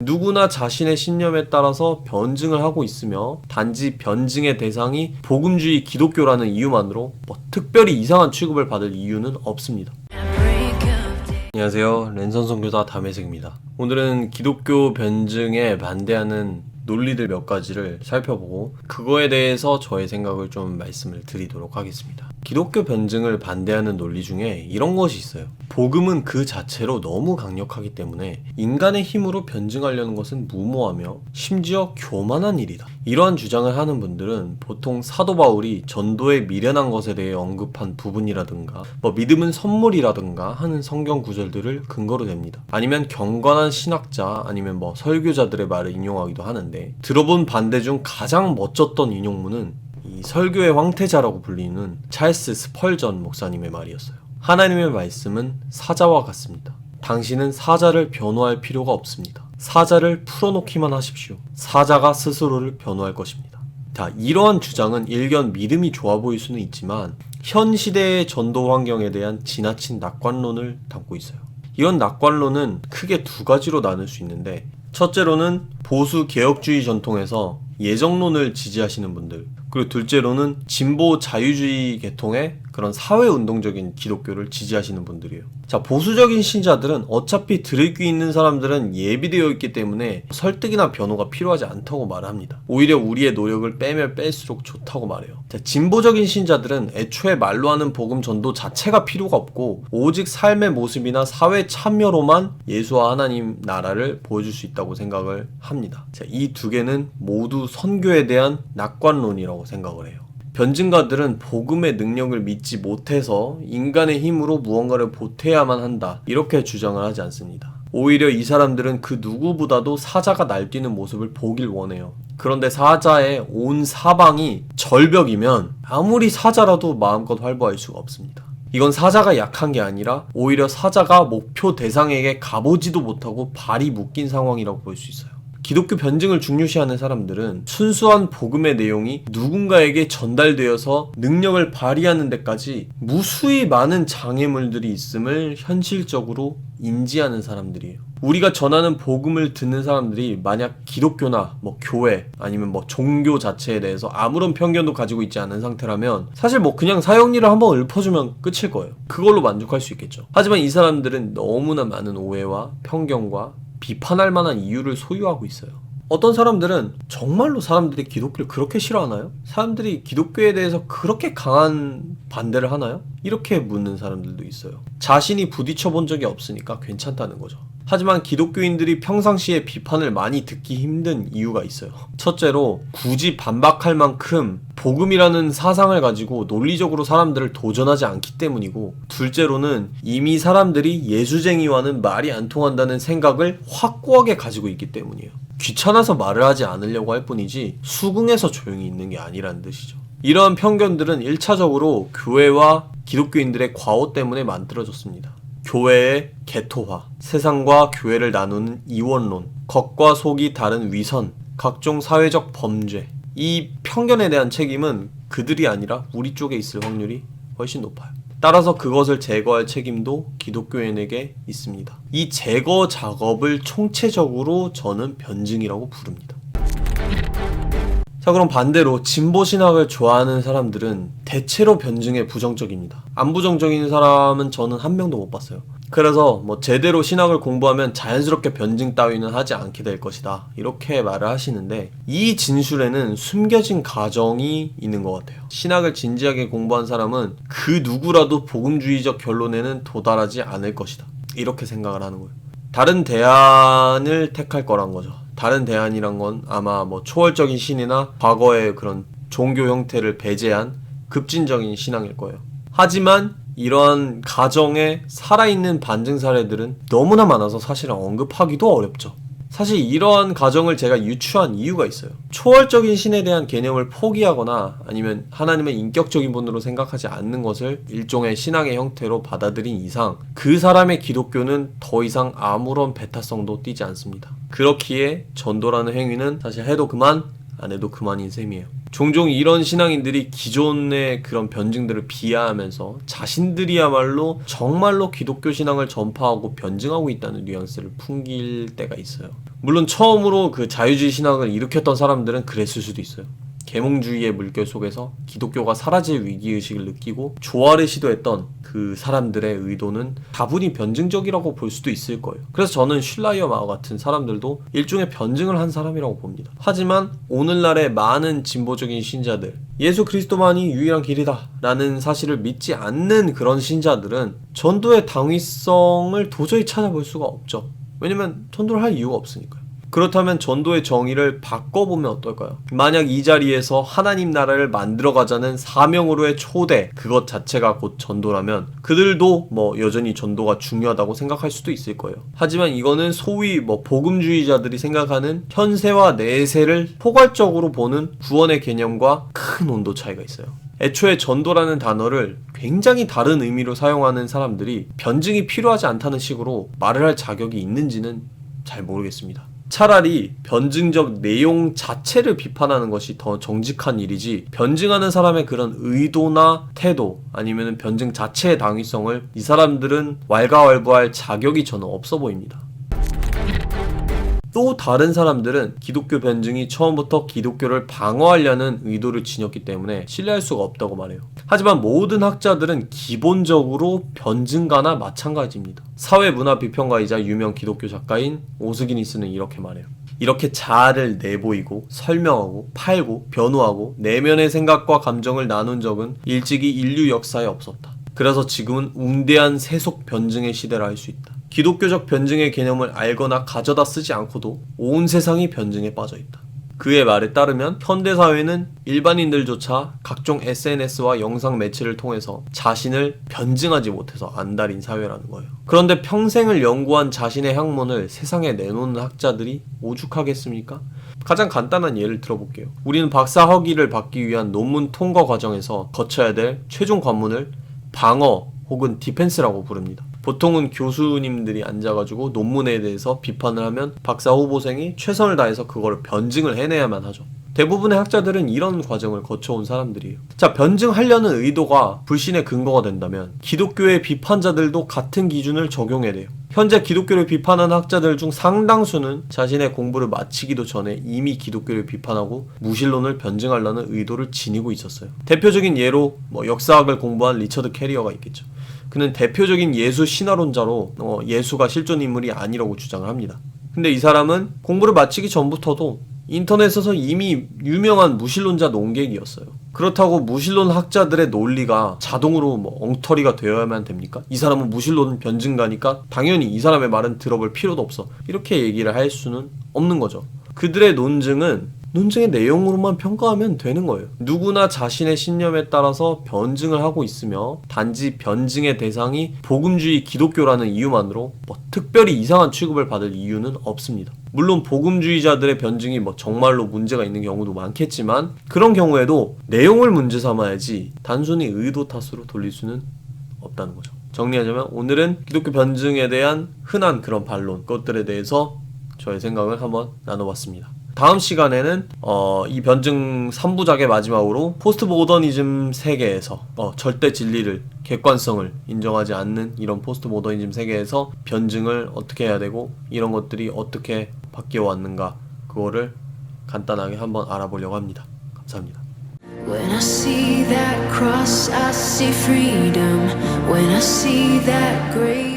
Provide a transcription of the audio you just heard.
누구나 자신의 신념에 따라서 변증을 하고 있으며 단지 변증의 대상이 복음주의 기독교라는 이유만으로 특별히 이상한 취급을 받을 이유는 없습니다. 안녕하세요. 랜선 선교사 담혜색입니다. 오늘은 기독교 변증에 반대하는 논리들 몇 가지를 살펴보고 그거에 대해서 저의 생각을 좀 말씀을 드리도록 하겠습니다. 기독교 변증을 반대하는 논리 중에 이런 것이 있어요. 복음은 그 자체로 너무 강력하기 때문에 인간의 힘으로 변증하려는 것은 무모하며 심지어 교만한 일이다. 이러한 주장을 하는 분들은 보통 사도 바울이 전도에 미련한 것에 대해 언급한 부분이라든가 믿음은 선물이라든가 하는 성경 구절들을 근거로 댑니다. 아니면 경건한 신학자 아니면 설교자들의 말을 인용하기도 하는데, 들어본 반대 중 가장 멋졌던 인용문은 이 설교의 황태자라고 불리는 찰스 스펄전 목사님의 말이었어요. 하나님의 말씀은 사자와 같습니다. 당신은 사자를 변호할 필요가 없습니다. 사자를 풀어놓기만 하십시오. 사자가 스스로를 변호할 것입니다. 자, 이러한 주장은 일견 믿음이 좋아 보일 수는 있지만 현 시대의 전도 환경에 대한 지나친 낙관론을 담고 있어요. 이런 낙관론은 크게 두 가지로 나눌 수 있는데, 첫째로는 보수 개혁주의 전통에서 예정론을 지지하시는 분들, 그리고 둘째로는 진보 자유주의 계통의 그런 사회운동적인 기독교를 지지하시는 분들이에요. 자, 보수적인 신자들은 어차피 들을 귀 있는 사람들은 예비되어 있기 때문에 설득이나 변호가 필요하지 않다고 말합니다. 오히려 우리의 노력을 빼면 뺄수록 좋다고 말해요. 자, 진보적인 신자들은 애초에 말로 하는 복음 전도 자체가 필요가 없고 오직 삶의 모습이나 사회 참여로만 예수와 하나님 나라를 보여줄 수 있다고 생각을 합니다. 자, 이 두 개는 모두 선교에 대한 낙관론이라고 생각을 해요. 변증가들은 복음의 능력을 믿지 못해서 인간의 힘으로 무언가를 보태야만 한다, 이렇게 주장을 하지 않습니다. 오히려 이 사람들은 그 누구보다도 사자가 날뛰는 모습을 보길 원해요. 그런데 사자의 온 사방이 절벽이면 아무리 사자라도 마음껏 활보할 수가 없습니다. 이건 사자가 약한 게 아니라 오히려 사자가 목표 대상에게 가보지도 못하고 발이 묶인 상황이라고 볼 수 있어요. 기독교 변증을 중요시하는 사람들은 순수한 복음의 내용이 누군가에게 전달되어서 능력을 발휘하는 데까지 무수히 많은 장애물들이 있음을 현실적으로 인지하는 사람들이에요. 우리가 전하는 복음을 듣는 사람들이 만약 기독교나 교회 아니면 종교 자체에 대해서 아무런 편견도 가지고 있지 않은 상태라면 사실 그냥 사형리를 한번 읊어주면 끝일 거예요. 그걸로 만족할 수 있겠죠. 하지만 이 사람들은 너무나 많은 오해와 편견과 비판할 만한 이유를 소유하고 있어요. 어떤 사람들은 정말로 사람들이 기독교를 그렇게 싫어하나요? 사람들이 기독교에 대해서 그렇게 강한 반대를 하나요? 이렇게 묻는 사람들도 있어요. 자신이 부딪혀 본 적이 없으니까 괜찮다는 거죠. 하지만 기독교인들이 평상시에 비판을 많이 듣기 힘든 이유가 있어요. 첫째로 굳이 반박할 만큼 복음이라는 사상을 가지고 논리적으로 사람들을 도전하지 않기 때문이고, 둘째로는 이미 사람들이 예수쟁이와는 말이 안 통한다는 생각을 확고하게 가지고 있기 때문이에요. 귀찮아서 말을 하지 않으려고 할 뿐이지 수긍해서 조용히 있는 게 아니라는 뜻이죠. 이러한 편견들은 1차적으로 교회와 기독교인들의 과오 때문에 만들어졌습니다. 교회의 개토화, 세상과 교회를 나누는 이원론, 겉과 속이 다른 위선, 각종 사회적 범죄, 이 편견에 대한 책임은 그들이 아니라 우리 쪽에 있을 확률이 훨씬 높아요. 따라서 그것을 제거할 책임도 기독교인에게 있습니다. 이 제거 작업을 총체적으로 저는 변증이라고 부릅니다. 자, 그럼 반대로 진보신학을 좋아하는 사람들은 대체로 변증에 부정적입니다. 안 부정적인 사람은 저는 한 명도 못 봤어요. 그래서 제대로 신학을 공부하면 자연스럽게 변증 따위는 하지 않게 될 것이다, 이렇게 말을 하시는데, 이 진술에는 숨겨진 가정이 있는 것 같아요. 신학을 진지하게 공부한 사람은 그 누구라도 복음주의적 결론에는 도달하지 않을 것이다, 이렇게 생각을 하는 거예요. 다른 대안을 택할 거란 거죠. 다른 대안이란 건 아마 초월적인 신이나 과거의 그런 종교 형태를 배제한 급진적인 신앙일 거예요. 하지만 이러한 가정에 살아있는 반증 사례들은 너무나 많아서 사실은 언급하기도 어렵죠. 사실 이러한 가정을 제가 유추한 이유가 있어요. 초월적인 신에 대한 개념을 포기하거나 아니면 하나님의 인격적인 분으로 생각하지 않는 것을 일종의 신앙의 형태로 받아들인 이상 그 사람의 기독교는 더 이상 아무런 배타성도 띠지 않습니다. 그렇기에 전도라는 행위는 사실 해도 그만, 안 해도 그만인 셈이에요. 종종 이런 신앙인들이 기존의 그런 변증들을 비하하면서 자신들이야말로 정말로 기독교 신앙을 전파하고 변증하고 있다는 뉘앙스를 풍길 때가 있어요. 물론 처음으로 그 자유주의 신학을 일으켰던 사람들은 그랬을 수도 있어요. 계몽주의의 물결 속에서 기독교가 사라질 위기의식을 느끼고 조화를 시도했던 그 사람들의 의도는 다분히 변증적이라고 볼 수도 있을 거예요. 그래서 저는 슐라이어마와 같은 사람들도 일종의 변증을 한 사람이라고 봅니다. 하지만 오늘날의 많은 진보적인 신자들, 예수 그리스도만이 유일한 길이다 라는 사실을 믿지 않는 그런 신자들은 전도의 당위성을 도저히 찾아볼 수가 없죠. 왜냐면 전도를 할 이유가 없으니까요. 그렇다면 전도의 정의를 바꿔보면 어떨까요? 만약 이 자리에서 하나님 나라를 만들어가자는 사명으로의 초대, 그것 자체가 곧 전도라면 그들도 여전히 전도가 중요하다고 생각할 수도 있을 거예요. 하지만 이거는 소위 복음주의자들이 생각하는 현세와 내세를 포괄적으로 보는 구원의 개념과 큰 온도 차이가 있어요. 애초에 전도라는 단어를 굉장히 다른 의미로 사용하는 사람들이 변증이 필요하지 않다는 식으로 말을 할 자격이 있는지는 잘 모르겠습니다. 차라리 변증적 내용 자체를 비판하는 것이 더 정직한 일이지, 변증하는 사람의 그런 의도나 태도 아니면 변증 자체의 당위성을 이 사람들은 왈가왈부할 자격이 저는 없어 보입니다. 또 다른 사람들은 기독교 변증이 처음부터 기독교를 방어하려는 의도를 지녔기 때문에 신뢰할 수가 없다고 말해요. 하지만 모든 학자들은 기본적으로 변증가나 마찬가지입니다. 사회문화 비평가이자 유명 기독교 작가인 오스기니스는 이렇게 말해요. 이렇게 자아를 내보이고 설명하고 팔고 변호하고 내면의 생각과 감정을 나눈 적은 일찍이 인류 역사에 없었다. 그래서 지금은 웅대한 세속 변증의 시대라 할 수 있다. 기독교적 변증의 개념을 알거나 가져다 쓰지 않고도 온 세상이 변증에 빠져있다. 그의 말에 따르면 현대사회는 일반인들조차 각종 SNS와 영상 매체를 통해서 자신을 변증하지 못해서 안달인 사회라는 거예요. 그런데 평생을 연구한 자신의 학문을 세상에 내놓는 학자들이 오죽하겠습니까? 가장 간단한 예를 들어볼게요. 우리는 박사 학위를 받기 위한 논문 통과 과정에서 거쳐야 될 최종 관문을 방어 혹은 디펜스라고 부릅니다. 보통은 교수님들이 앉아가지고 논문에 대해서 비판을 하면 박사 후보생이 최선을 다해서 그거를 변증을 해내야만 하죠. 대부분의 학자들은 이런 과정을 거쳐온 사람들이에요. 자, 변증하려는 의도가 불신의 근거가 된다면 기독교의 비판자들도 같은 기준을 적용해야 돼요. 현재 기독교를 비판하는 학자들 중 상당수는 자신의 공부를 마치기도 전에 이미 기독교를 비판하고 무신론을 변증하려는 의도를 지니고 있었어요. 대표적인 예로 역사학을 공부한 리처드 캐리어가 있겠죠. 그는 대표적인 예수 신화론자로 예수가 실존 인물이 아니라고 주장을 합니다. 근데 이 사람은 공부를 마치기 전부터도 인터넷에서 이미 유명한 무신론자 논객이었어요. 그렇다고 무신론 학자들의 논리가 자동으로 엉터리가 되어야만 됩니까? 이 사람은 무신론 변증가니까 당연히 이 사람의 말은 들어볼 필요도 없어. 이렇게 얘기를 할 수는 없는 거죠. 그들의 논증의 내용으로만 평가하면 되는 거예요. 누구나 자신의 신념에 따라서 변증을 하고 있으며 단지 변증의 대상이 복음주의 기독교라는 이유만으로 특별히 이상한 취급을 받을 이유는 없습니다. 물론 복음주의자들의 변증이 정말로 문제가 있는 경우도 많겠지만 그런 경우에도 내용을 문제 삼아야지 단순히 의도 탓으로 돌릴 수는 없다는 거죠. 정리하자면 오늘은 기독교 변증에 대한 흔한 그런 반론, 그것들에 대해서 저의 생각을 한번 나눠봤습니다. 다음 시간에는 이 변증 3부작의 마지막으로 포스트 모더니즘 세계에서 절대 진리를, 객관성을 인정하지 않는 이런 포스트 모더니즘 세계에서 변증을 어떻게 해야 되고 이런 것들이 어떻게 바뀌어 왔는가, 그거를 간단하게 한번 알아보려고 합니다. 감사합니다. When I see that cross, I see freedom. When I see that grave